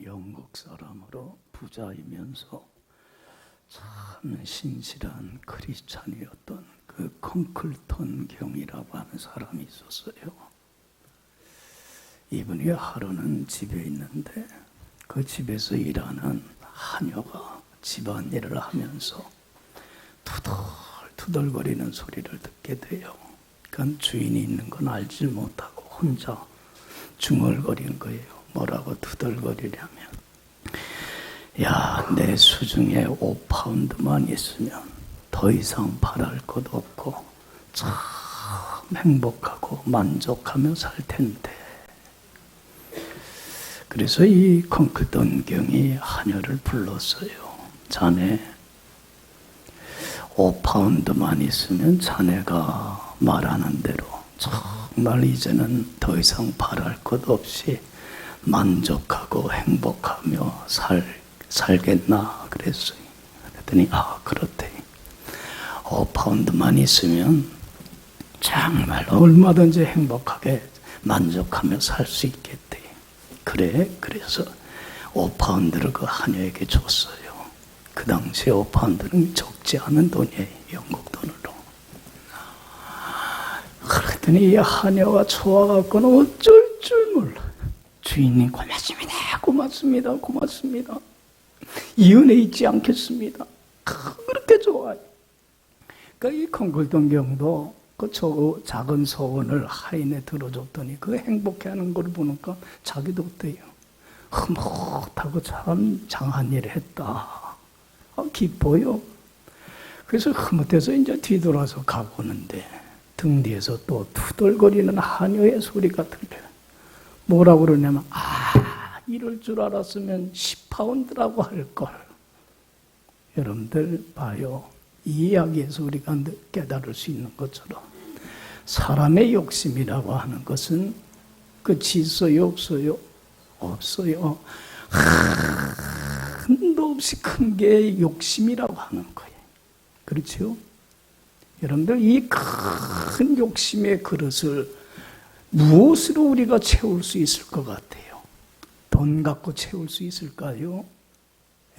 영국 사람으로 부자이면서 참 신실한 크리스찬이었던 그 콩클턴 경이라고 하는 사람이 있었어요. 이분이 하루는 집에 있는데 그 집에서 일하는 하녀가 집안일을 하면서 투덜투덜거리는 소리를 듣게 돼요. 그건 주인이 있는 건 알지 못하고 혼자 중얼거리는 거예요. 뭐라고 투덜거리냐면, 야, 내 수중에 5파운드만 있으면 더 이상 바랄 것 없고 참 행복하고 만족하며 살 텐데. 그래서 이 콩클턴 경이 하녀를 불렀어요. 자네, 5파운드만 있으면 자네가 말하는 대로 정말 이제는 더 이상 바랄 것 없이 만족하고 행복하며 살겠나 그랬어요. 그랬더니 그렇대. 5파운드만 있으면 정말 얼마든지 행복하게 만족하며 살 수 있겠대. 그래, 그래서 5파운드를 그 하녀에게 줬어요. 그 당시에 5파운드는 적지 않은 돈이에요. 영국 돈으로. 그랬더니 이 하녀가 좋아갖고는 어쩔 줄 몰라. 주인님 고맙습니다. 고맙습니다. 고맙습니다. 이 은혜 잊지 않겠습니다. 그렇게 좋아요. 그러니까 이 콩클턴 경도 그 작은 소원을 하인에 들어줬더니 그 행복해하는 걸 보니까 자기도 어때요? 흐뭇하고 참 장한 일을 했다. 기뻐요. 그래서 흐뭇해서 이제 뒤돌아서 가고 오는데 등 뒤에서 또 투덜거리는 하녀의 소리가 들려요. 뭐라고 그러냐면, 이럴 줄 알았으면 10파운드라고 할걸. 여러분들 봐요. 이 이야기에서 우리가 깨달을 수 있는 것처럼 사람의 욕심이라고 하는 것은 끝이 있어요? 없어요? 없어요. 한도 없이 큰 게 욕심이라고 하는 거예요. 그렇죠? 여러분들 이 큰 욕심의 그릇을 무엇으로 우리가 채울 수 있을 것 같아요? 돈 갖고 채울 수 있을까요?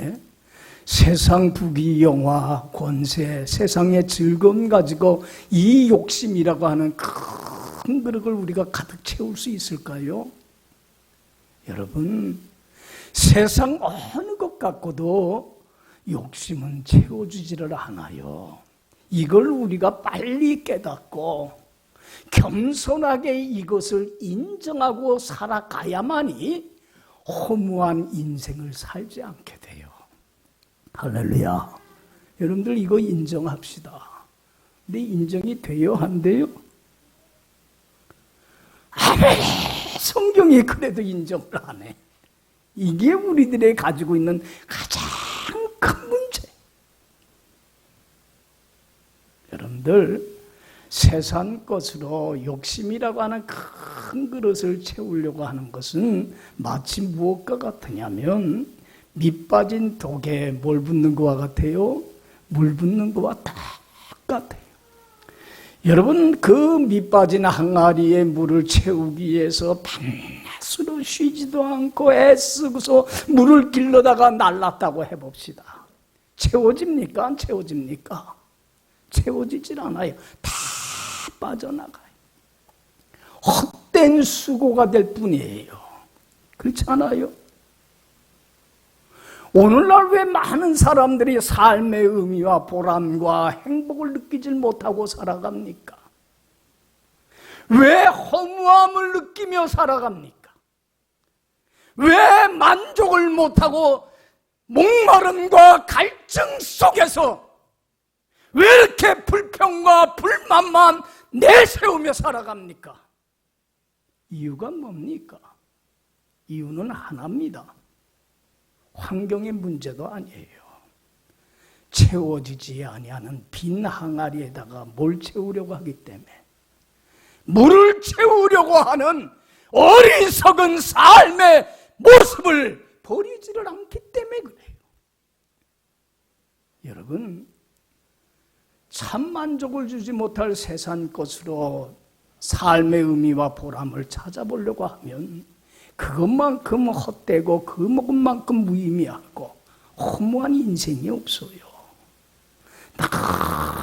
예? 세상 부귀 영화 권세 세상의 즐거움 가지고 이 욕심이라고 하는 큰 그릇을 우리가 가득 채울 수 있을까요? 여러분, 세상 어느 것 갖고도 욕심은 채워주지를 않아요. 이걸 우리가 빨리 깨닫고 겸손하게 이것을 인정하고 살아가야만이 허무한 인생을 살지 않게 돼요. 할렐루야. 여러분들 이거 인정합시다. 근데 인정이 돼요? 안 돼요? 아멘. 성경이 그래도 인정을 안 해. 이게 우리들이 가지고 있는 가장 큰 문제. 여러분들 세상 것으로 욕심이라고 하는 큰 그릇을 채우려고 하는 것은 마치 무엇과 같으냐면 밑 빠진 독에 뭘 붓는 것과 같아요? 물 붓는 것과 똑같아요. 여러분, 그 밑 빠진 항아리에 물을 채우기 위해서 밤낮으로 쉬지도 않고 애쓰고서 물을 길러다가 날랐다고 해봅시다. 채워집니까? 안 채워집니까? 채워지질 않아요. 다 빠져나가요. 헛된 수고가 될 뿐이에요. 그렇지 않아요? 오늘날 왜 많은 사람들이 삶의 의미와 보람과 행복을 느끼질 못하고 살아갑니까? 왜 허무함을 느끼며 살아갑니까? 왜 만족을 못하고 목마름과 갈증 속에서 왜 이렇게 불평과 불만만 내세우며 살아갑니까? 이유가 뭡니까? 이유는 하나입니다. 환경의 문제도 아니에요. 채워지지 아니하는 빈 항아리에다가 뭘 채우려고 하기 때문에 물을 채우려고 하는 어리석은 삶의 모습을 버리지를 않기 때문에 그래요. 여러분, 참 만족을 주지 못할 세상 것으로 삶의 의미와 보람을 찾아보려고 하면 그것만큼 헛되고 그것만큼 무의미하고 허무한 인생이 없어요.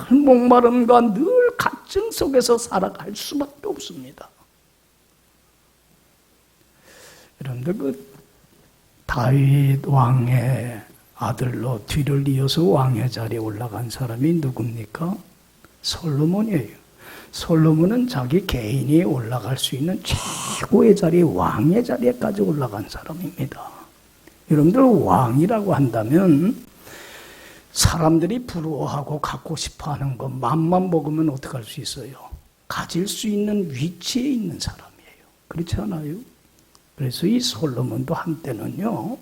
늘 목마름과 늘 갈증 속에서 살아갈 수밖에 없습니다. 여러분들 그 다윗 왕의 아들로 뒤를 이어서 왕의 자리에 올라간 사람이 누굽니까? 솔로몬이에요. 솔로몬은 자기 개인이 올라갈 수 있는 최고의 자리, 왕의 자리에까지 올라간 사람입니다. 여러분들 왕이라고 한다면 사람들이 부러워하고 갖고 싶어하는 것 맘만 먹으면 어떻게 할 수 있어요? 가질 수 있는 위치에 있는 사람이에요. 그렇지 않아요? 그래서 이 솔로몬도 한때는요,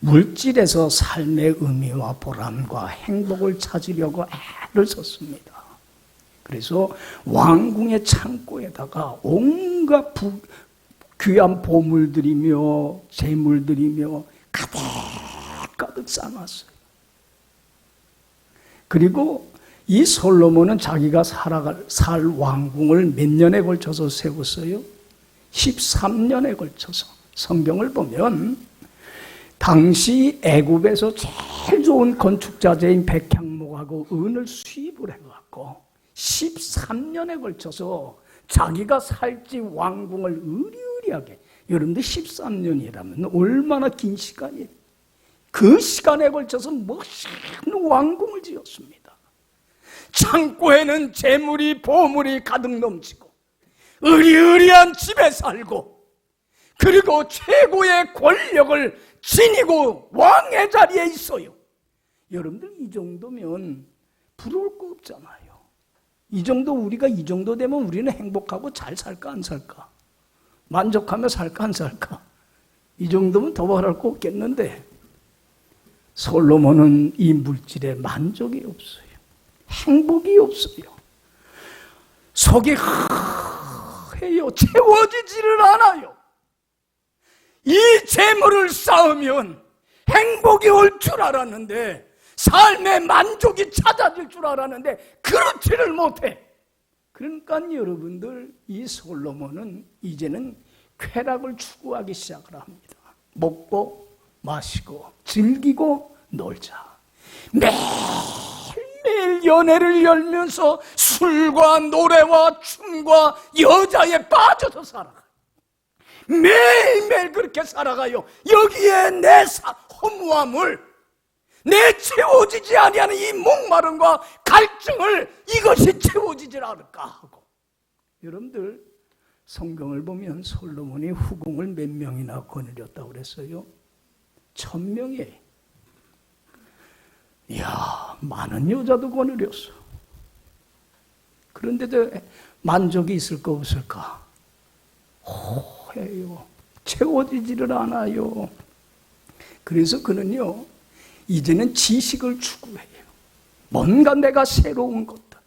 물질에서 삶의 의미와 보람과 행복을 찾으려고 애를 썼습니다. 그래서 왕궁의 창고에다가 온갖 귀한 보물들이며 재물들이며 가득 쌓아놨어요. 그리고 이 솔로몬은 자기가 살 왕궁을 몇 년에 걸쳐서 세웠어요? 13년에 걸쳐서. 성경을 보면 당시 애굽에서 제일 좋은 건축자재인 백향목하고 은을 수입을 해갖고 13년에 걸쳐서 자기가 살지 왕궁을 의리의리하게, 여러분들 13년이라면 얼마나 긴 시간이에요. 그 시간에 걸쳐서 멋있는 왕궁을 지었습니다. 창고에는 재물이 보물이 가득 넘치고 의리의리한 집에 살고, 그리고 최고의 권력을 지니고 왕의 자리에 있어요. 여러분들 이 정도면 부러울 거 없잖아요. 이 정도, 우리가 이 정도 되면 우리는 행복하고 잘 살까 안 살까? 만족하며 살까 안 살까? 이 정도면 더 바랄 거 없겠는데, 솔로몬은 이 물질에 만족이 없어요. 행복이 없어요. 속이 해요. 채워지지를 않아요. 이 재물을 쌓으면 행복이 올 줄 알았는데, 삶의 만족이 찾아질 줄 알았는데 그렇지를 못해. 그러니까 여러분들, 이 솔로몬은 이제는 쾌락을 추구하기 시작을 합니다. 먹고 마시고 즐기고 놀자. 매일 연애를 열면서 술과 노래와 춤과 여자에 빠져서 살아가요. 매일매일 그렇게 살아가요. 여기에 내 허무함을, 내 채워지지 아니하는 이 목마름과 갈증을 이것이 채워지질 않을까 하고. 여러분들 성경을 보면 솔로몬이 후궁을 몇 명이나 거느렸다고 그랬어요? 1000명이에요. 이야, 많은 여자도 거느렸어. 그런데도 만족이 있을까 없을까? 해요. 채워지지를 않아요. 그래서 그는요, 이제는 지식을 추구해요. 뭔가 내가 새로운 것들,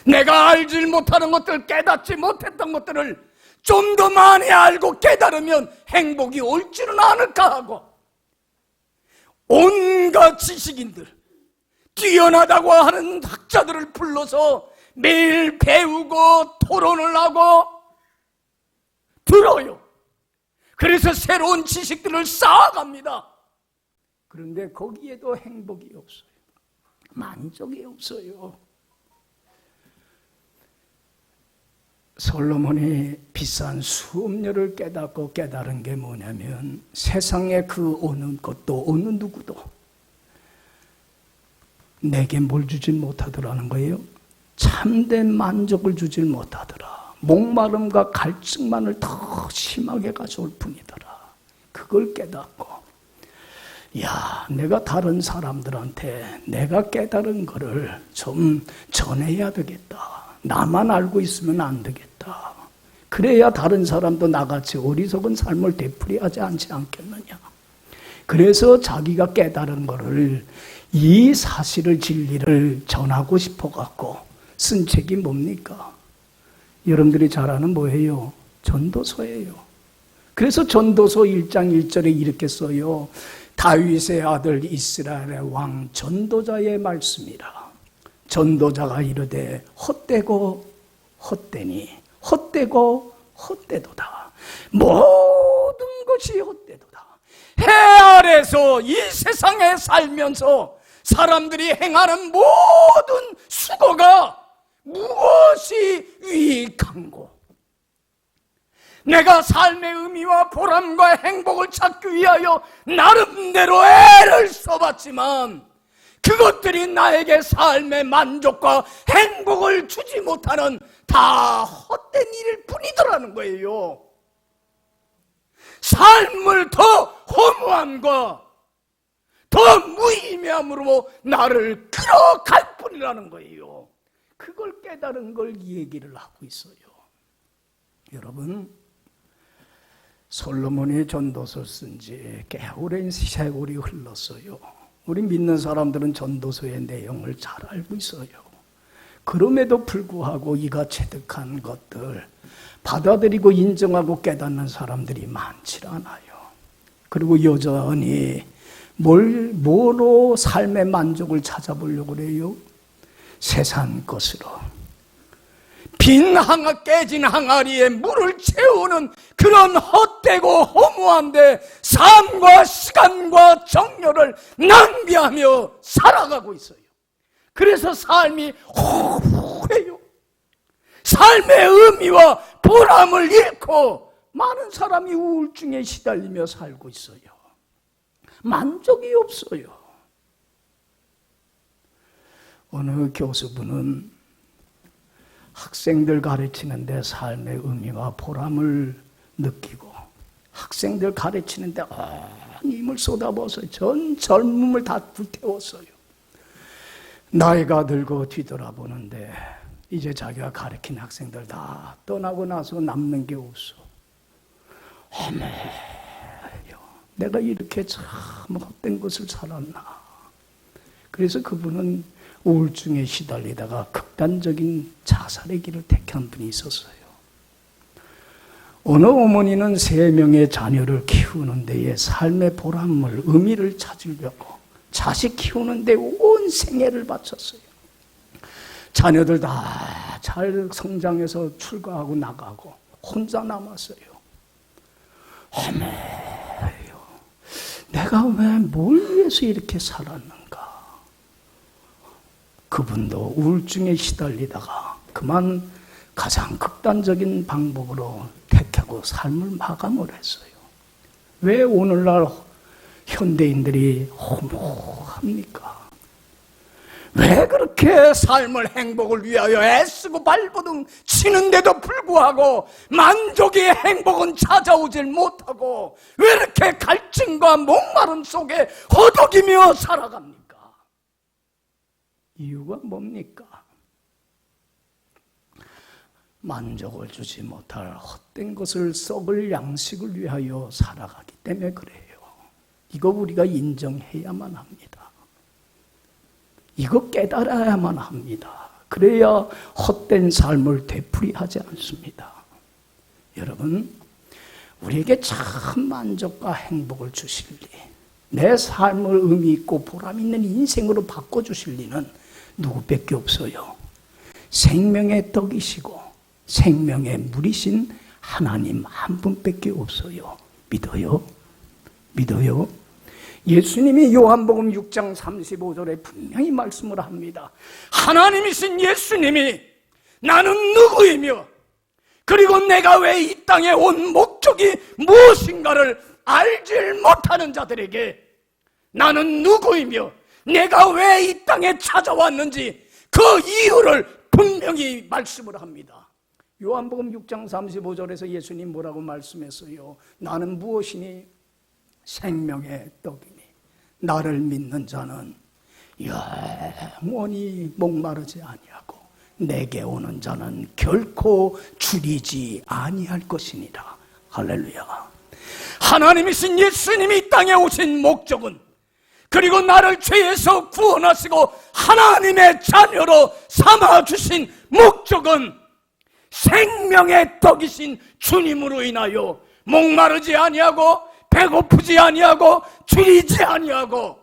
내가 알지 못하는 것들, 깨닫지 못했던 것들을 좀 더 많이 알고 깨달으면 행복이 올지는 않을까 하고, 온갖 지식인들, 뛰어나다고 하는 학자들을 불러서 매일 배우고 토론을 하고 들어요. 그래서 새로운 지식들을 쌓아갑니다. 그런데 거기에도 행복이 없어요. 만족이 없어요. 솔로몬이 비싼 수업료를 깨닫고 깨달은 게 뭐냐면, 세상에 그 어느 것도 어느 누구도 내게 뭘 주질 못하더라는 거예요. 참된 만족을 주질 못하더라. 목마름과 갈증만을 더 심하게 가져올 뿐이더라. 그걸 깨닫고, 야, 내가 다른 사람들한테 내가 깨달은 거를 좀 전해야 되겠다. 나만 알고 있으면 안 되겠다. 그래야 다른 사람도 나같이 어리석은 삶을 되풀이하지 않지 않겠느냐. 그래서 자기가 깨달은 거를, 이 사실을, 진리를 전하고 싶어갖고 쓴 책이 뭡니까? 여러분들이 잘 아는 뭐예요? 전도서예요. 그래서 전도서 1장 1절에 이렇게 써요. 다윗의 아들 이스라엘의 왕 전도자의 말씀이라. 전도자가 이르되 헛되고 헛되니 헛되고 헛되도다. 모든 것이 헛되도다. 해 아래서 이 세상에 살면서 사람들이 행하는 모든 수고가 무엇이 유익한고? 내가 삶의 의미와 보람과 행복을 찾기 위하여 나름대로 애를 써봤지만 그것들이 나에게 삶의 만족과 행복을 주지 못하는 다 헛된 일일 뿐이더라는 거예요. 삶을 더 허무함과 더 무의미함으로 나를 끌어갈 뿐이라는 거예요. 그걸 깨달은 걸 이 얘기를 하고 있어요. 여러분, 솔로몬이 전도서 쓴 지 꽤 오랜 세월이 흘렀어요. 우리 믿는 사람들은 전도서의 내용을 잘 알고 있어요. 그럼에도 불구하고 이가 체득한 것들 받아들이고 인정하고 깨닫는 사람들이 많지 않아요. 그리고 여전히 뭐로 삶의 만족을 찾아보려고 그래요? 세상 것으로. 빈 깨진 항아리에 물을 채우는 그런 헛되고 허무한데 삶과 시간과 정열을 낭비하며 살아가고 있어요. 그래서 삶이 허무해요. 삶의 의미와 보람을 잃고 많은 사람이 우울증에 시달리며 살고 있어요. 만족이 없어요. 어느 교수분은 학생들 가르치는데 삶의 의미와 보람을 느끼고 학생들 가르치는데 힘을 쏟아부어서 전 젊음을 다 불태웠어요. 나이가 들고 뒤돌아보는데 이제 자기가 가르친 학생들 다 떠나고 나서 남는 게 없어. 헤매요. 내가 이렇게 참 헛된 것을 살았나. 그래서 그분은 우울증에 시달리다가 극단적인 자살의 길을 택한 분이 있었어요. 어느 어머니는 3명의 자녀를 키우는 데에 삶의 보람을, 의미를 찾으려고 자식 키우는 데 온 생애를 바쳤어요. 자녀들 다 잘 성장해서 출가하고 나가고 혼자 남았어요. 헤매요. 내가 왜 뭘 위해서 이렇게 살았는가? 그분도 우울증에 시달리다가 그만 가장 극단적인 방법으로 택하고 삶을 마감을 했어요. 왜 오늘날 현대인들이 허무합니까? 왜 그렇게 삶을 행복을 위하여 애쓰고 발버둥 치는데도 불구하고 만족의 행복은 찾아오질 못하고 왜 이렇게 갈증과 목마름 속에 허덕이며 살아갑니까? 이유가 뭡니까? 만족을 주지 못할 헛된 것을 썩을 양식을 위하여 살아가기 때문에 그래요. 이거 우리가 인정해야만 합니다. 이거 깨달아야만 합니다. 그래야 헛된 삶을 되풀이하지 않습니다. 여러분, 우리에게 참 만족과 행복을 주실 리, 내 삶을 의미 있고 보람 있는 인생으로 바꿔주실 리는 누구밖에 없어요. 생명의 떡이시고 생명의 물이신 하나님 한 분밖에 없어요. 믿어요? 믿어요? 예수님이 요한복음 6장 35절에 분명히 말씀을 합니다. 하나님이신 예수님이 나는 누구이며 그리고 내가 왜 이 땅에 온 목적이 무엇인가를 알질 못하는 자들에게 나는 누구이며 내가 왜 이 땅에 찾아왔는지 그 이유를 분명히 말씀을 합니다. 요한복음 6장 35절에서 예수님 뭐라고 말씀했어요? 나는 무엇이니? 생명의 떡이니 나를 믿는 자는 영원히 목마르지 아니하고 내게 오는 자는 결코 줄이지 아니할 것이니라. 할렐루야. 하나님이신 예수님이 이 땅에 오신 목적은, 그리고 나를 죄에서 구원하시고 하나님의 자녀로 삼아주신 목적은 생명의 떡이신 주님으로 인하여 목마르지 아니하고 배고프지 아니하고 줄이지 아니하고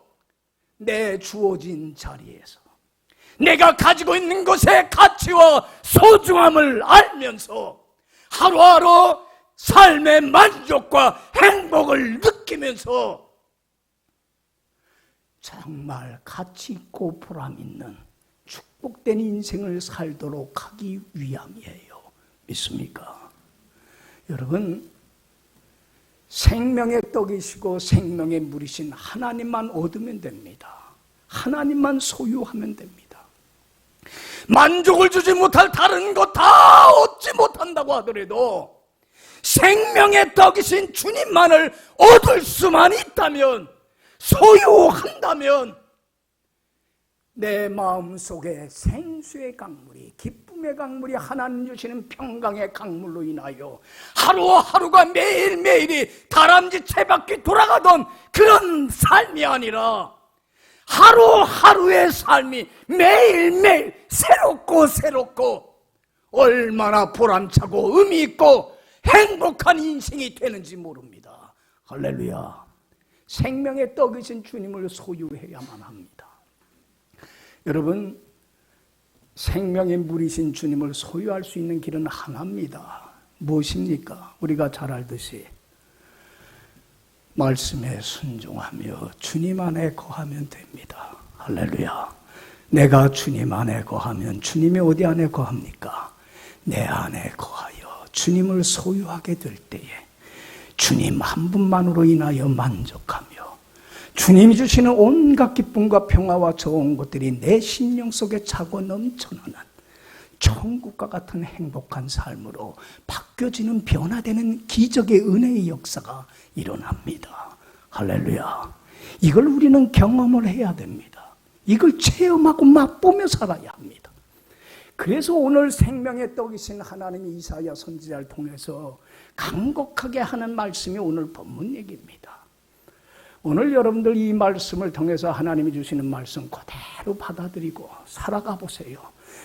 내 주어진 자리에서 내가 가지고 있는 것의 가치와 소중함을 알면서 하루하루 삶의 만족과 행복을 느끼면서 정말 가치 있고 보람 있는 축복된 인생을 살도록 하기 위함이에요. 믿습니까? 여러분, 생명의 떡이시고 생명의 물이신 하나님만 얻으면 됩니다. 하나님만 소유하면 됩니다. 만족을 주지 못할 다른 것 다 얻지 못한다고 하더라도 생명의 떡이신 주님만을 얻을 수만 있다면, 소유한다면 내 마음속에 생수의 강물이, 기쁨의 강물이, 하나님 주시는 평강의 강물로 인하여 하루하루가 매일매일이 다람쥐 채바퀴 돌아가던 그런 삶이 아니라 하루하루의 삶이 매일매일 새롭고 얼마나 보람차고 의미 있고 행복한 인생이 되는지 모릅니다. 할렐루야. 생명의 떡이신 주님을 소유해야만 합니다. 여러분, 생명의 물이신 주님을 소유할 수 있는 길은 하나입니다. 무엇입니까? 우리가 잘 알듯이 말씀에 순종하며 주님 안에 거하면 됩니다. 할렐루야. 내가 주님 안에 거하면 주님이 어디 안에 거합니까? 내 안에 거하여 주님을 소유하게 될 때에 주님 한 분만으로 인하여 만족하며 주님이 주시는 온갖 기쁨과 평화와 좋은 것들이 내 심령 속에 차고 넘쳐나는 천국과 같은 행복한 삶으로 바뀌어지는, 변화되는 기적의 은혜의 역사가 일어납니다. 할렐루야. 이걸 우리는 경험을 해야 됩니다. 이걸 체험하고 맛보며 살아야 합니다. 그래서 오늘 생명의 떡이신 하나님이 이사야 선지자를 통해서 간곡하게 하는 말씀이 오늘 본문 얘기입니다. 오늘 여러분들 이 말씀을 통해서 하나님이 주시는 말씀 그대로 받아들이고 살아가 보세요.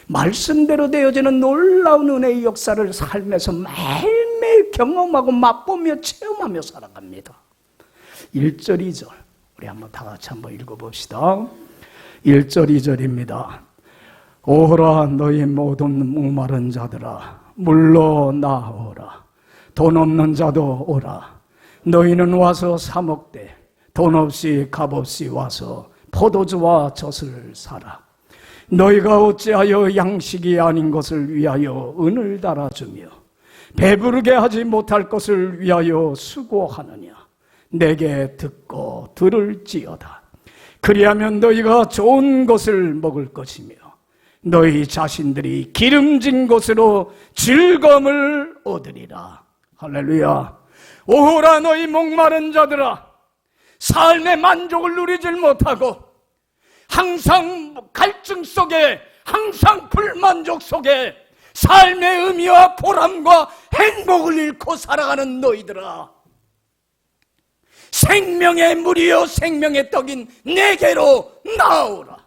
말씀대로 되어지는 놀라운 은혜의 역사를 삶에서 매일매일 경험하고 맛보며 체험하며 살아갑니다. 1절 2절 우리 한번 다 같이 한번 읽어봅시다. 1절 2절입니다. 오라 너희 모든 목마른 자들아 물러 나오라. 돈 없는 자도 오라. 너희는 와서 사 먹되 돈 없이 값없이 와서 포도주와 젖을 사라. 너희가 어찌하여 양식이 아닌 것을 위하여 은을 달아주며 배부르게 하지 못할 것을 위하여 수고하느냐. 내게 듣고 들을지어다. 그리하면 너희가 좋은 것을 먹을 것이며 너희 자신들이 기름진 것으로 즐거움을 얻으리라. 할렐루야. 오호라 너희 목마른 자들아, 삶의 만족을 누리질 못하고 항상 갈증 속에, 항상 불만족 속에 삶의 의미와 보람과 행복을 잃고 살아가는 너희들아, 생명의 물이요 생명의 떡인 내게로 나오라.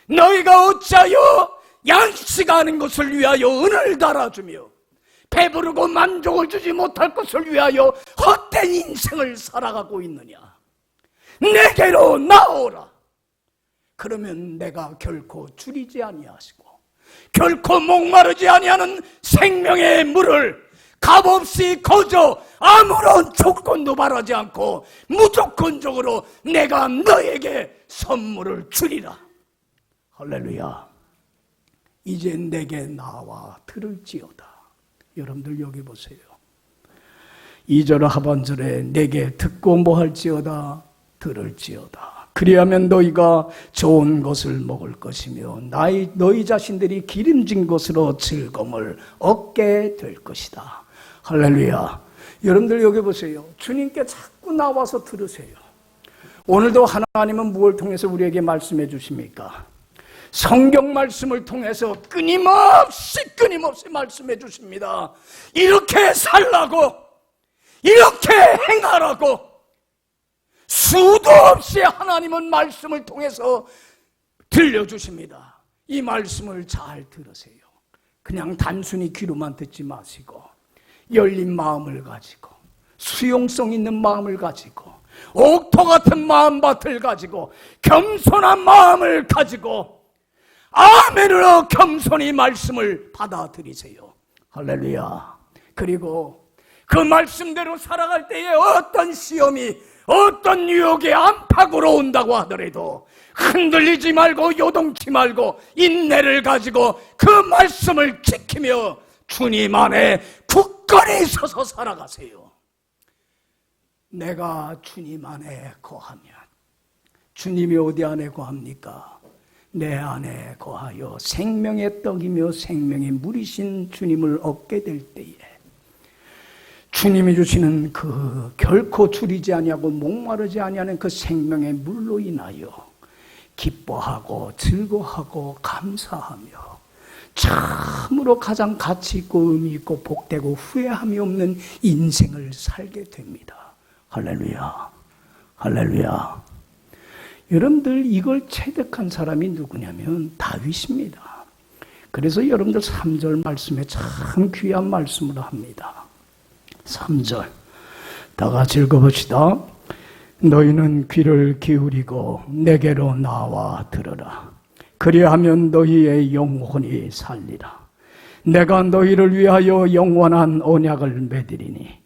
너희가 어찌하여 양식 아닌 것을 위하여 은을 달아주며 배부르고 만족을 주지 못할 것을 위하여 헛된 인생을 살아가고 있느냐. 내게로 나오라. 그러면 내가 결코 줄이지 아니하시고 결코 목마르지 아니하는 생명의 물을 값없이 거저 아무런 조건도 바라지 않고 무조건적으로 내가 너에게 선물을 주리라. 할렐루야. 이제 내게 나와 들을지어다. 여러분들 여기 보세요. 2절 하반절에 내게 듣고 뭐할지어다 들을지어다. 그리하면 너희가 좋은 것을 먹을 것이며 너희 자신들이 기름진 것으로 즐거움을 얻게 될 것이다. 할렐루야. 여러분들 여기 보세요. 주님께 자꾸 나와서 들으세요. 오늘도 하나님은 무엇을 통해서 우리에게 말씀해 주십니까? 성경 말씀을 통해서 끊임없이 말씀해 주십니다. 이렇게 살라고, 이렇게 행하라고. 수도 없이 하나님은 말씀을 통해서 들려주십니다. 이 말씀을 잘 들으세요. 그냥 단순히 귀로만 듣지 마시고 열린 마음을 가지고 수용성 있는 마음을 가지고 옥토 같은 마음밭을 가지고 겸손한 마음을 가지고 아멘으로 겸손히 말씀을 받아들이세요. 할렐루야. 그리고 그 말씀대로 살아갈 때에 어떤 시험이, 어떤 유혹이 안팎으로 온다고 하더라도 흔들리지 말고 요동치 말고 인내를 가지고 그 말씀을 지키며 주님 안에 굳건히 서서 살아가세요. 내가 주님 안에 거하면, 주님이 어디 안에 거합니까? 내 안에 거하여 생명의 떡이며 생명의 물이신 주님을 얻게 될 때에 주님이 주시는 그 결코 줄이지 아니하고 목마르지 아니하는 그 생명의 물로 인하여 기뻐하고 즐거워하고 감사하며 참으로 가장 가치 있고 의미 있고 복되고 후회함이 없는 인생을 살게 됩니다. 할렐루야, 할렐루야. 여러분들, 이걸 체득한 사람이 누구냐면 다윗입니다. 그래서 여러분들 3절 말씀에 참 귀한 말씀을 합니다. 3절 다 같이 읽어봅시다. 너희는 귀를 기울이고 내게로 나와 들으라. 그리하면 너희의 영혼이 살리라. 내가 너희를 위하여 영원한 언약을 맺으리니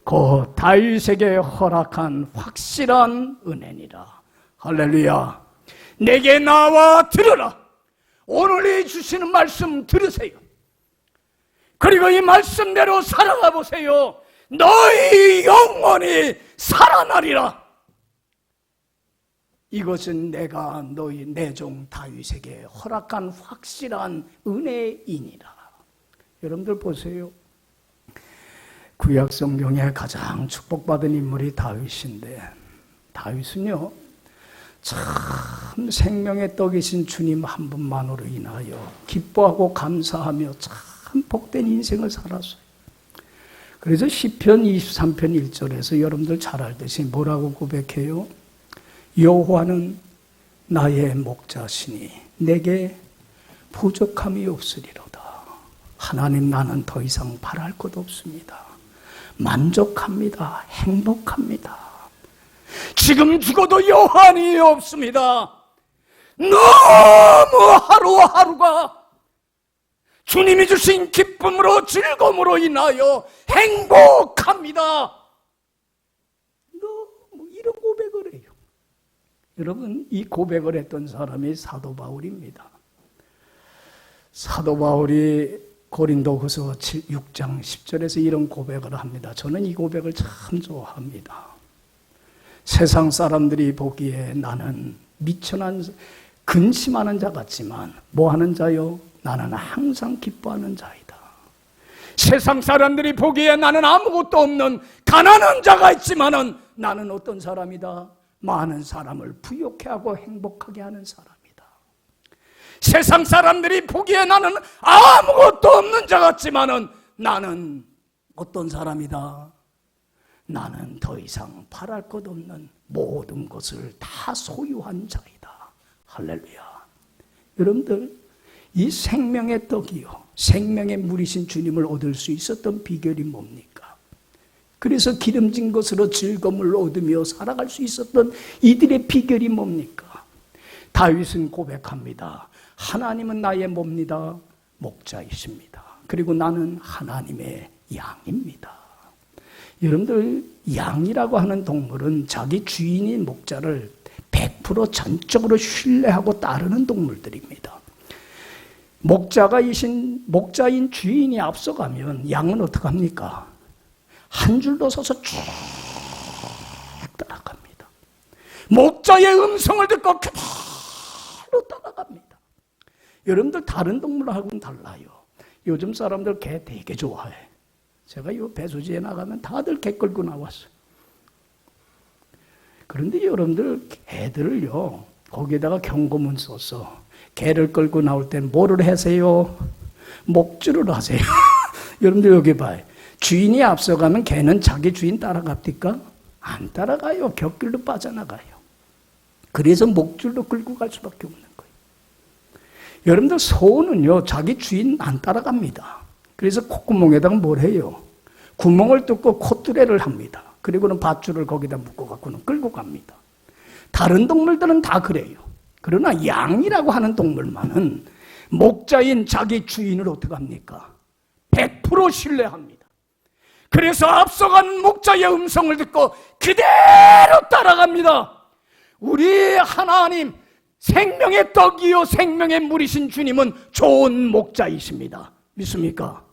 곧 다윗에게 허락한 확실한 은혜니라. 할렐루야. 내게 나와 들으라. 오늘 주시는 말씀 들으세요. 그리고 이 말씀대로 살아가 보세요. 너희 영혼이 살아나리라. 이것은 내가 너희 내 종 다윗에게 허락한 확실한 은혜이니라. 여러분들 보세요. 구약 성경에 가장 축복받은 인물이 다윗인데, 다윗은요 참 생명의 떡이신 주님 한 분만으로 인하여 기뻐하고 감사하며 참 복된 인생을 살았어요. 그래서 시편 23편 1절에서 여러분들 잘 알듯이 뭐라고 고백해요? 여호와는 나의 목자시니 내게 부족함이 없으리로다. 하나님, 나는 더 이상 바랄 것 없습니다. 만족합니다. 행복합니다. 지금 죽어도 여한이 없습니다. 너무 하루하루가 주님이 주신 기쁨으로 즐거움으로 인하여 행복합니다. 너무 이런 고백을 해요. 여러분, 이 고백을 했던 사람이 사도 바울입니다. 사도 바울이 고린도후서 6장 10절에서 이런 고백을 합니다. 저는 이 고백을 참 좋아합니다. 세상 사람들이 보기에 나는 미천한 근심하는 자 같지만 뭐하는 자요? 나는 항상 기뻐하는 자이다. 세상 사람들이 보기에 나는 아무것도 없는 가난한 자가 있지만은 나는 어떤 사람이다? 많은 사람을 부욕해 하고 행복하게 하는 사람이다. 세상 사람들이 보기에 나는 아무것도 없는 자 같지만은 나는 어떤 사람이다? 나는 더 이상 바랄 것 없는 모든 것을 다 소유한 자이다. 할렐루야. 여러분들, 이 생명의 떡이요, 생명의 물이신 주님을 얻을 수 있었던 비결이 뭡니까? 그래서 기름진 것으로 즐거움을 얻으며 살아갈 수 있었던 이들의 비결이 뭡니까? 다윗은 고백합니다. 하나님은 나의 뭡니다? 목자이십니다. 그리고 나는 하나님의 양입니다. 여러분들, 양이라고 하는 동물은 자기 주인인 목자를 100% 전적으로 신뢰하고 따르는 동물들입니다. 목자인 주인이 앞서가면 양은 어떡합니까? 한 줄로 서서 쭉 따라갑니다. 목자의 음성을 듣고 그대로 따라갑니다. 여러분들, 다른 동물하고는 달라요. 요즘 사람들 개 되게 좋아해. 제가 이 배수지에 나가면 다들 개 끌고 나왔어요. 그런데 여러분들, 개들을요, 거기에다가 경고문 써서 개를 끌고 나올 땐 뭐를 하세요? 목줄을 하세요. 여러분들 여기 봐요. 주인이 앞서가면 개는 자기 주인 따라갑니까? 안 따라가요. 곁길로 빠져나가요. 그래서 목줄로 끌고 갈 수밖에 없는 거예요. 여러분들, 소는요 자기 주인 안 따라갑니다. 그래서 콧구멍에다가 뭘 해요? 구멍을 뚫고 콧뚜레를 합니다. 그리고는 밧줄을 거기다 묶어갖고는 끌고 갑니다. 다른 동물들은 다 그래요. 그러나 양이라고 하는 동물만은 목자인 자기 주인을 어떻게 합니까? 100% 신뢰합니다. 그래서 앞서간 목자의 음성을 듣고 그대로 따라갑니다. 우리 하나님, 생명의 떡이요 생명의 물이신 주님은 좋은 목자이십니다. 믿습니까?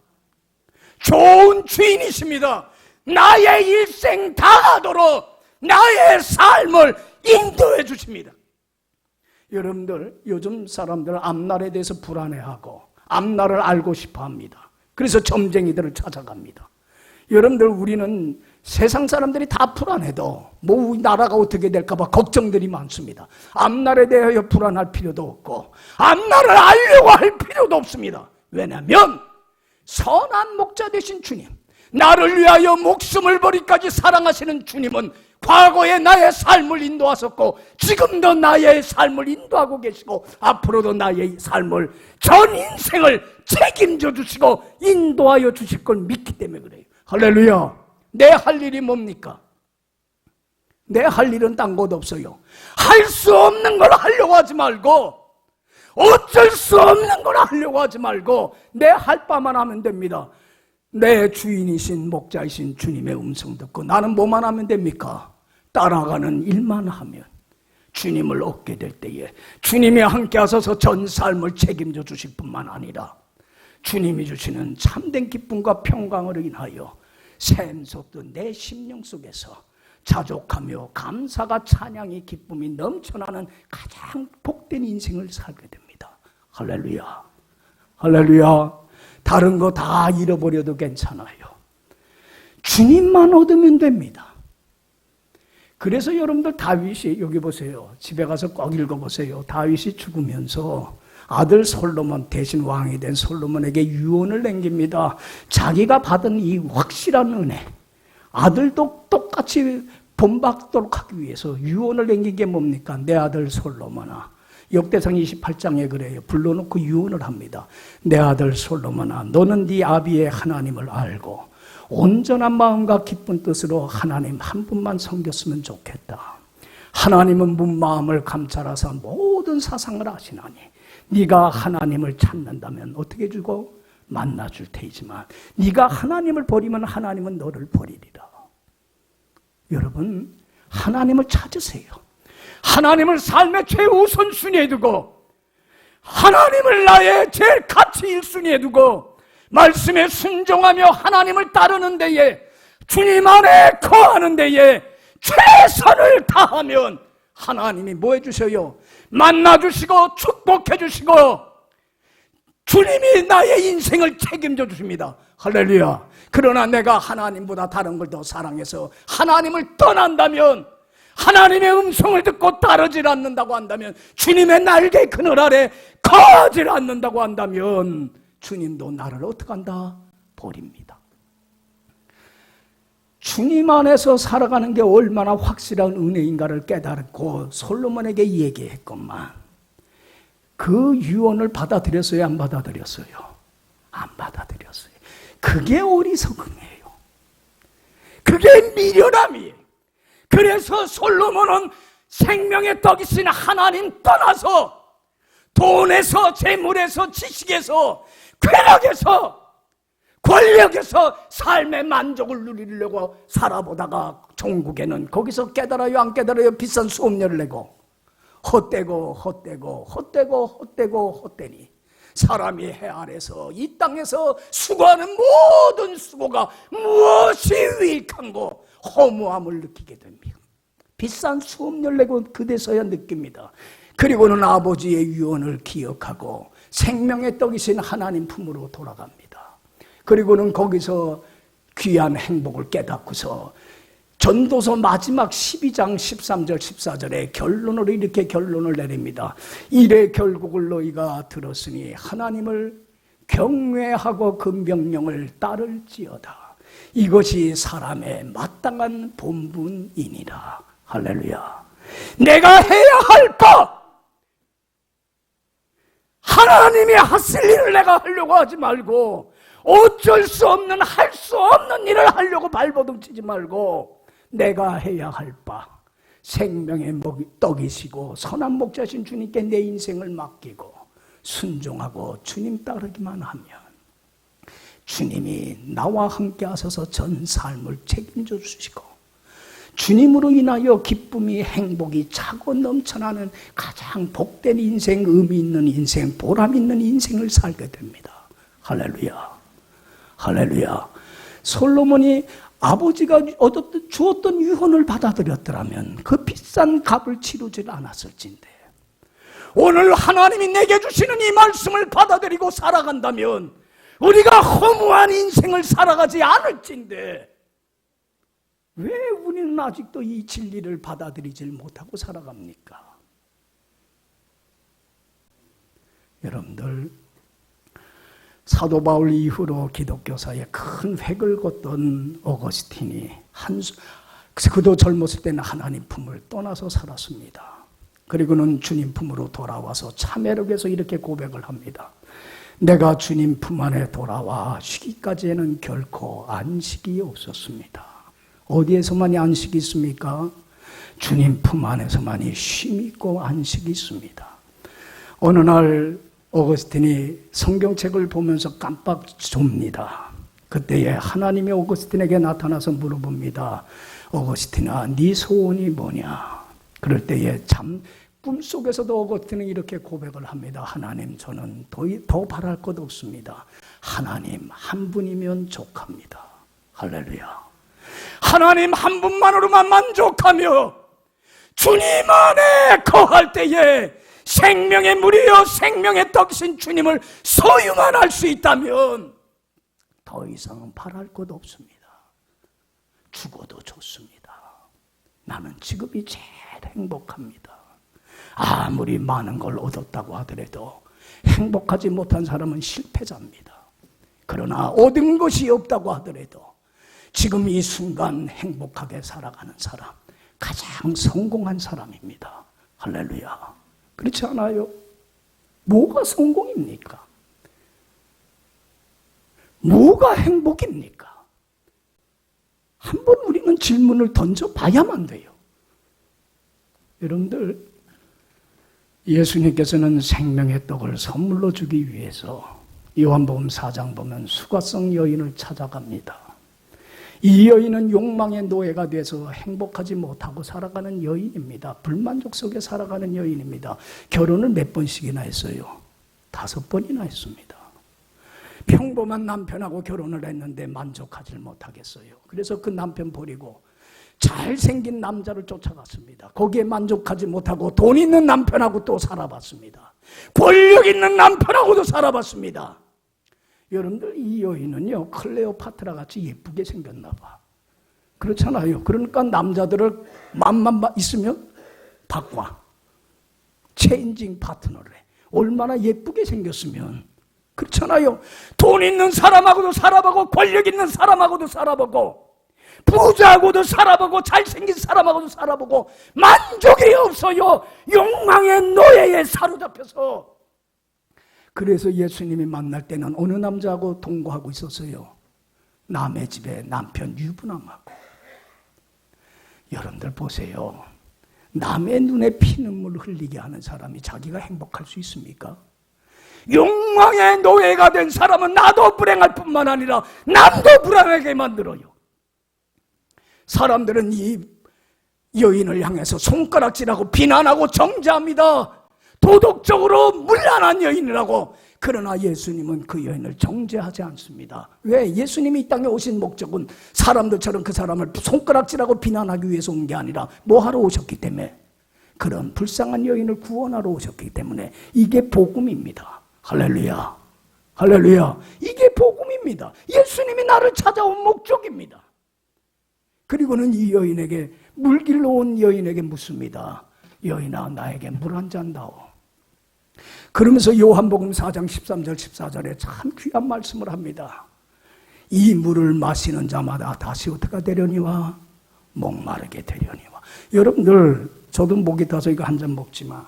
좋은 주인이십니다. 나의 일생 다하도록 나의 삶을 인도해 주십니다. 여러분들, 요즘 사람들 앞날에 대해서 불안해하고 앞날을 알고 싶어 합니다. 그래서 점쟁이들을 찾아갑니다. 여러분들, 우리는 세상 사람들이 다 불안해도 뭐 나라가 어떻게 될까 봐 걱정들이 많습니다. 앞날에 대하여 불안할 필요도 없고 앞날을 알려고 할 필요도 없습니다. 왜냐하면 선한 목자 되신 주님, 나를 위하여 목숨을 버리까지 사랑하시는 주님은 과거에 나의 삶을 인도하셨고 지금도 나의 삶을 인도하고 계시고 앞으로도 나의 삶을, 전 인생을 책임져 주시고 인도하여 주실 걸 믿기 때문에 그래요. 할렐루야. 내 할 일이 뭡니까? 내 할 일은 딴 곳 없어요. 할 수 없는 걸 하려고 하지 말고, 어쩔 수 없는 걸 하려고 하지 말고 내 할 바만 하면 됩니다. 내 주인이신 목자이신 주님의 음성 듣고 나는 뭐만 하면 됩니까? 따라가는 일만 하면 주님을 얻게 될 때에 주님이 함께 하셔서 전 삶을 책임져 주실 뿐만 아니라 주님이 주시는 참된 기쁨과 평강으로 인하여 샘솟던 내 심령 속에서 자족하며 감사가 찬양이 기쁨이 넘쳐나는 가장 복된 인생을 살게 됩니다. 할렐루야. 할렐루야. 다른 거 다 잃어버려도 괜찮아요. 주님만 얻으면 됩니다. 그래서 여러분들 다윗이, 여기 보세요. 집에 가서 꼭 읽어보세요. 다윗이 죽으면서 아들 솔로몬, 대신 왕이 된 솔로몬에게 유언을 남깁니다. 자기가 받은 이 확실한 은혜, 아들도 똑같이 본받도록 하기 위해서 유언을 남긴 게 뭡니까? 내 아들 솔로몬아, 역대상 28장에 그래요. 불러놓고 유언을 합니다. 내 아들 솔로몬아, 너는 네 아비의 하나님을 알고 온전한 마음과 기쁜 뜻으로 하나님 한 분만 섬겼으면 좋겠다. 하나님은 문 마음을 감찰하사 모든 사상을 아시나니 네가 하나님을 찾는다면 어떻게 주고 만나 줄 테이지만 네가 하나님을 버리면 하나님은 너를 버리리라. 여러분, 하나님을 찾으세요. 하나님을 삶의 최우선순위에 두고 하나님을 나의 제일 가치 1순위에 두고 말씀에 순종하며 하나님을 따르는 데에, 주님 안에 거하는 데에 최선을 다하면 하나님이 뭐 해주셔요? 만나주시고 축복해주시고 주님이 나의 인생을 책임져 주십니다. 할렐루야. 그러나 내가 하나님보다 다른 걸 더 사랑해서 하나님을 떠난다면, 하나님의 음성을 듣고 따르질 않는다고 한다면, 주님의 날개 그늘 아래 거하질 않는다고 한다면 주님도 나를 어떻게 한다? 버립니다. 주님 안에서 살아가는 게 얼마나 확실한 은혜인가를 깨달고 솔로몬에게 얘기했건만 그 유언을 받아들였어요? 안 받아들였어요? 안 받아들였어요. 그게 어리석음이에요. 그게 미련함이에요. 그래서 솔로몬은 생명의 떡이신 하나님 떠나서 돈에서, 재물에서, 지식에서, 쾌락에서, 권력에서 삶의 만족을 누리려고 살아보다가 종국에는 거기서 깨달아요 안 깨달아요? 비싼 수업료를 내고 헛되니 사람이 해 아래서 이 땅에서 수고하는 모든 수고가 무엇이 유익한고 허무함을 느끼게 됩니다. 비싼 수업료를 내고 그대서야 느낍니다. 그리고는 아버지의 유언을 기억하고 생명의 떡이신 하나님 품으로 돌아갑니다. 그리고는 거기서 귀한 행복을 깨닫고서 전도서 마지막 12장 13절 14절에 결론을 이렇게 결론을 내립니다. 이래 결국을 너희가 들었으니 하나님을 경외하고 그 명령을 따를지어다. 이것이 사람의 마땅한 본분이니라. 할렐루야. 내가 해야 할 것, 하나님이 하실 일을 내가 하려고 하지 말고 어쩔 수 없는, 할 수 없는 일을 하려고 발버둥 치지 말고 내가 해야 할 바, 생명의 떡이시고 선한 목자신 주님께 내 인생을 맡기고 순종하고 주님 따르기만 하면 주님이 나와 함께 하셔서 전 삶을 책임져 주시고 주님으로 인하여 기쁨이 행복이 차고 넘쳐나는 가장 복된 인생, 의미 있는 인생, 보람 있는 인생을 살게 됩니다. 할렐루야. 할렐루야. 솔로몬이 아버지가 주었던 유언을 받아들였더라면 그 비싼 값을 치르질 않았을진데, 오늘 하나님이 내게 주시는 이 말씀을 받아들이고 살아간다면 우리가 허무한 인생을 살아가지 않을진데, 왜 우리는 아직도 이 진리를 받아들이질 못하고 살아갑니까? 여러분들, 사도 바울 이후로 기독교사에 큰 획을 걷던 어거스틴이 그도 젊었을 때는 하나님 품을 떠나서 살았습니다. 그리고는 주님 품으로 돌아와서 참회록에서 이렇게 고백을 합니다. 내가 주님 품 안에 돌아와 쉬기까지에는 결코 안식이 없었습니다. 어디에서만이 안식이 있습니까? 주님 품 안에서만이 쉼 있고 안식이 있습니다. 어느 날 어거스틴이 성경책을 보면서 깜빡 좁니다. 그때에 하나님이 어거스틴에게 나타나서 물어봅니다. 어거스틴아, 네 소원이 뭐냐? 그럴 때에 참 꿈속에서도 어거스틴은 이렇게 고백을 합니다. 하나님, 저는 더 바랄 것 없습니다. 하나님 한 분이면 족합니다. 할렐루야. 하나님 한 분만으로만 만족하며 주님 안에 거할 때에 생명의 물이여 생명의 떡이신 주님을 소유만 할 수 있다면 더 이상은 바랄 것 없습니다. 죽어도 좋습니다. 나는 지금이 제일 행복합니다. 아무리 많은 걸 얻었다고 하더라도 행복하지 못한 사람은 실패자입니다. 그러나 얻은 것이 없다고 하더라도 지금 이 순간 행복하게 살아가는 사람, 가장 성공한 사람입니다. 할렐루야. 그렇지 않아요? 뭐가 성공입니까? 뭐가 행복입니까? 한번 우리는 질문을 던져봐야만 돼요. 여러분들, 예수님께서는 생명의 떡을 선물로 주기 위해서 요한복음 4장 보면 수가성 여인을 찾아갑니다. 이 여인은 욕망의 노예가 돼서 행복하지 못하고 살아가는 여인입니다. 불만족 속에 살아가는 여인입니다. 결혼을 몇 번씩이나 했어요? 5번이나 했습니다. 평범한 남편하고 결혼을 했는데 만족하지 못하겠어요. 그래서 그 남편 버리고 잘생긴 남자를 쫓아갔습니다. 거기에 만족하지 못하고 돈 있는 남편하고 또 살아봤습니다. 권력 있는 남편하고도 살아봤습니다. 여러분들, 이 여인은요, 클레오파트라 같이 예쁘게 생겼나 봐. 그렇잖아요. 그러니까 남자들을 맘만 있으면 바꿔. 체인징 파트너를 해. 얼마나 예쁘게 생겼으면. 그렇잖아요. 돈 있는 사람하고도 살아보고 권력 있는 사람하고도 살아보고 부자하고도 살아보고 잘생긴 사람하고도 살아보고 만족이 없어요. 욕망의 노예에 사로잡혀서. 그래서 예수님이 만날 때는 어느 남자하고 동거하고 있었어요? 남의 집에 남편 유부남하고. 여러분들 보세요. 남의 눈에 피눈물 흘리게 하는 사람이 자기가 행복할 수 있습니까? 욕망의 노예가 된 사람은 나도 불행할 뿐만 아니라 남도 불안하게 만들어요. 사람들은 이 여인을 향해서 손가락질하고 비난하고 정죄합니다. 도덕적으로 문란한 여인이라고. 그러나 예수님은 그 여인을 정죄하지 않습니다. 왜? 예수님이 이 땅에 오신 목적은 사람들처럼 그 사람을 손가락질하고 비난하기 위해서 온 게 아니라 뭐 하러 오셨기 때문에, 그런 불쌍한 여인을 구원하러 오셨기 때문에. 이게 복음입니다. 할렐루야. 할렐루야. 이게 복음입니다. 예수님이 나를 찾아온 목적입니다. 그리고는 이 여인에게, 물길로 온 여인에게 묻습니다. 여인아, 나에게 물 한 잔 다오. 그러면서 요한복음 4장 13절 14절에 참 귀한 말씀을 합니다. 이 물을 마시는 자마다 다시 어떻게 되려니와 목마르게 되려니와. 여러분들, 저도 목이 타서 이거 한 잔 먹지만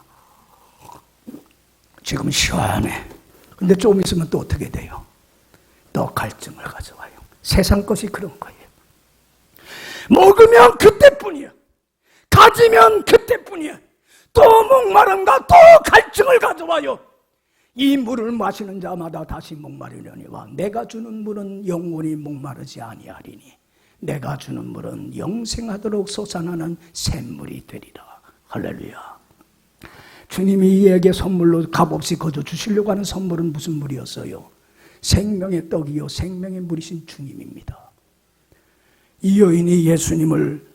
지금 시원해. 근데 조금 있으면 또 어떻게 돼요? 또 갈증을 가져와요. 세상 것이 그런 거예요. 먹으면 그때뿐이야. 가지면 그때뿐이야. 또 목마른가 또 갈증을 가져와요. 이 물을 마시는 자마다 다시 목마르려니와 내가 주는 물은 영원히 목마르지 아니하리니 내가 주는 물은 영생하도록 솟아나는 샘물이 되리라. 할렐루야. 주님이 이에게 선물로 값없이 거저 주시려고 하는 선물은 무슨 물이었어요? 생명의 떡이요 생명의 물이신 주님입니다. 이 여인이 예수님을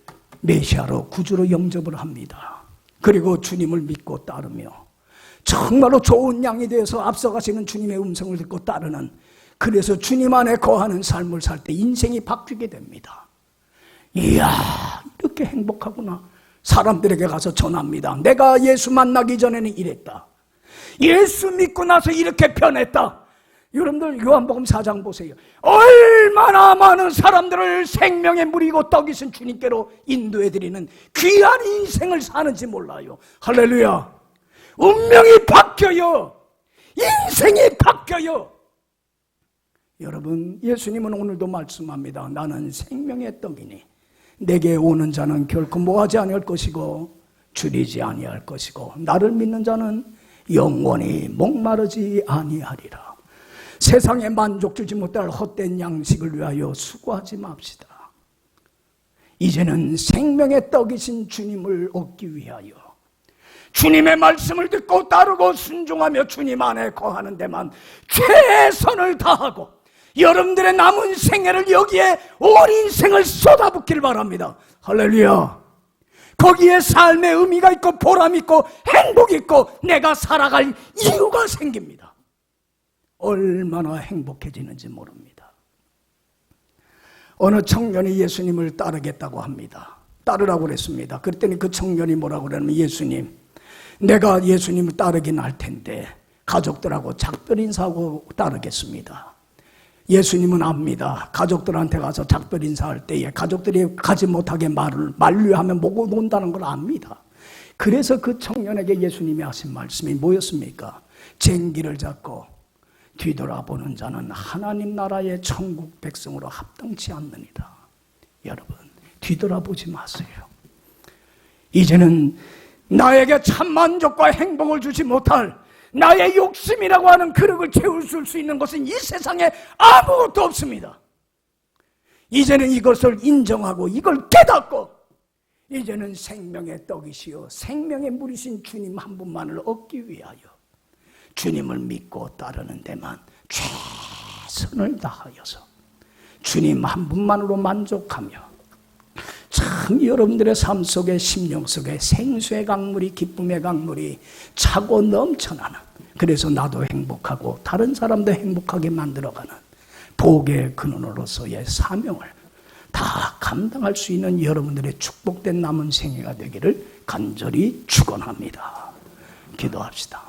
메시아로 구주로 영접을 합니다. 그리고 주님을 믿고 따르며 정말로 좋은 양이 되어서 앞서가시는 주님의 음성을 듣고 따르는, 그래서 주님 안에 거하는 삶을 살 때 인생이 바뀌게 됩니다. 이야, 이렇게 행복하구나. 사람들에게 가서 전합니다. 내가 예수 만나기 전에는 이랬다. 예수 믿고 나서 이렇게 변했다. 여러분들 요한복음 4장 보세요. 얼마나 많은 사람들을 생명의 물이고 떡이신 주님께로 인도해드리는 귀한 인생을 사는지 몰라요. 할렐루야. 운명이 바뀌어요. 인생이 바뀌어요. 여러분, 예수님은 오늘도 말씀합니다. 나는 생명의 떡이니 내게 오는 자는 결코 뭐하지 아니할 것이고 줄이지 아니할 것이고 나를 믿는 자는 영원히 목마르지 아니하리라. 세상에 만족 주지 못할 헛된 양식을 위하여 수고하지 맙시다. 이제는 생명의 떡이신 주님을 얻기 위하여 주님의 말씀을 듣고 따르고 순종하며 주님 안에 거하는 데만 최선을 다하고 여러분들의 남은 생애를 여기에 온 인생을 쏟아붓길 바랍니다. 할렐루야. 거기에 삶의 의미가 있고 보람 있고 행복이 있고 내가 살아갈 이유가 생깁니다. 얼마나 행복해지는지 모릅니다. 어느 청년이 예수님을 따르겠다고 합니다. 따르라고 그랬습니다. 그랬더니 그 청년이 뭐라고 그러냐면, 예수님, 내가 예수님을 따르긴 할 텐데 가족들하고 작별 인사하고 따르겠습니다. 예수님은 압니다. 가족들한테 가서 작별 인사할 때에 가족들이 가지 못하게 만류하면 못 온다는 걸 압니다. 그래서 그 청년에게 예수님이 하신 말씀이 뭐였습니까? 쟁기를 잡고 뒤돌아보는 자는 하나님 나라의 천국 백성으로 합당치 않느니라. 여러분, 뒤돌아보지 마세요. 이제는 나에게 참 만족과 행복을 주지 못할 나의 욕심이라고 하는 그릇을 채울 수 있는 것은 이 세상에 아무것도 없습니다. 이제는 이것을 인정하고 이걸 깨닫고 이제는 생명의 떡이시요 생명의 물이신 주님 한 분만을 얻기 위하여 주님을 믿고 따르는 데만 최선을 다하여서 주님 한 분만으로 만족하며 참 여러분들의 삶 속에 심령 속에 생수의 강물이 기쁨의 강물이 차고 넘쳐나는, 그래서 나도 행복하고 다른 사람도 행복하게 만들어가는 복의 근원으로서의 사명을 다 감당할 수 있는 여러분들의 축복된 남은 생애가 되기를 간절히 축원합니다. 기도합시다.